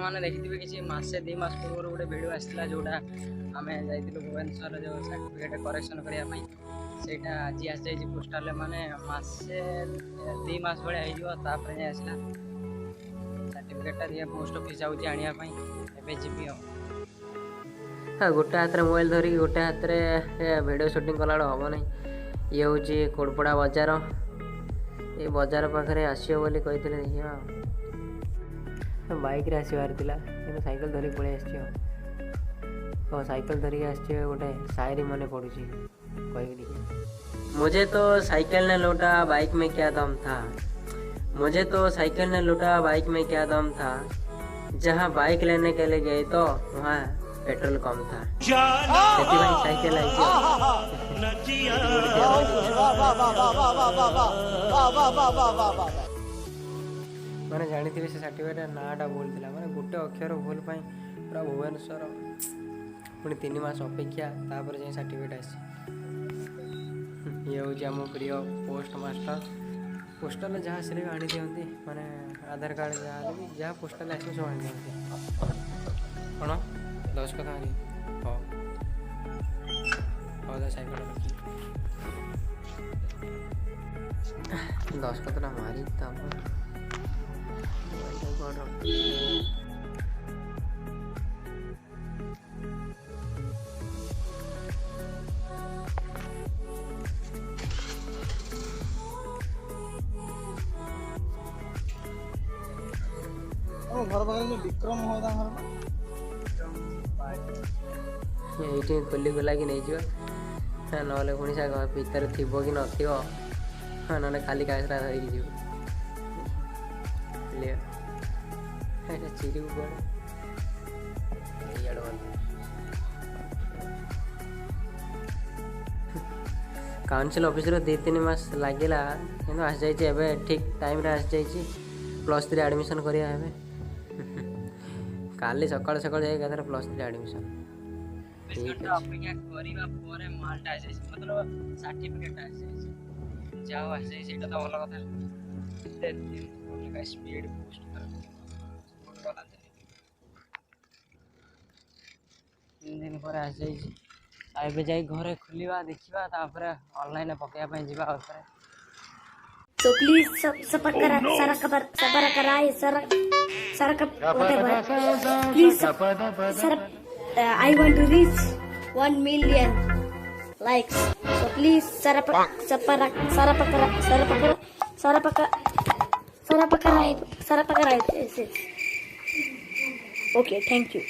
आपने देखिए कि मसे 2 मास पूर्व गोटे भिडियो आसला जोटा आम जाइलु भुवनेश्वर जो सर्टिफिकेट करेक्शन करने सेटा आज आसी पोस्टाल माने मसे 2 मास भाया होपर आसला सर्टिफिकेटा दिए पोस्ट ऑफिस जाऊँगी आने जी हाँ गोटे हाथ में मोबाइल धरिकी गोटे हाथ में वीडियो शूटिंग कला हम ना ये हूँ कोड़पड़ा बजार ये बजार पाखे आसो बोली कही देखिए बाइक रे आसबार कि साइकिल धरिक पलि आस साइकिल धरिक आस गोटे शायरी मन पड़ू कह मुझे तो साइकिल ने लूटा बाइक में क्या दम था मुझे तो साइकिल ने लूटा बाइक में क्या दम था जहाँ बाइक लेने के लिए गए तो वहाँ पेट्रोल कम था साइकिल मैंने जानी थी से सर्टिफिकेट नाटा भूल था मैंने गोटे अक्षर भूल पाई पूरा भुवनेश्वर पुणी 3 मास अपेक्षा तापर जाए सर्टिफिकेट आसी ये हूँ आम प्रिय पोस्ट मास्टर पोस्टाल जहाँ से भी आनी दिखती मैंने आधार कार्ड जहाँ भी जहाँ पोस्टाल आस सब आनी दिखती कौन 10 कथा हाँ साइकिल 10 कथा मारी घर पाखे विक्रम होता ये खोली खोला कि नहीं जा ना पुणी से भीतर थी कि ना ना खाली कागजरा धरिकी जीव चिरी काउंसिल ऑफिस 2-3 मास लगे कि आस जाए ठीक टाइम रे आस जाए +3 एडमिशन करिया काली सकाळ सकाळ जाए +3 एडमिशन अपेक्षा करिबा परे मालटा आसे मतलब सर्टिफिकेट आसे जाओ आसे सेटा तो भलो कथा स्पीड पोस्ट कर 3 दिन पर आस जाए जाए घरे खुलिबा देखिबा तापर ऑनलाइन पकेया पय जीवा ऊपर So please please I want to reach 1 million likes. So please Okay, thank you.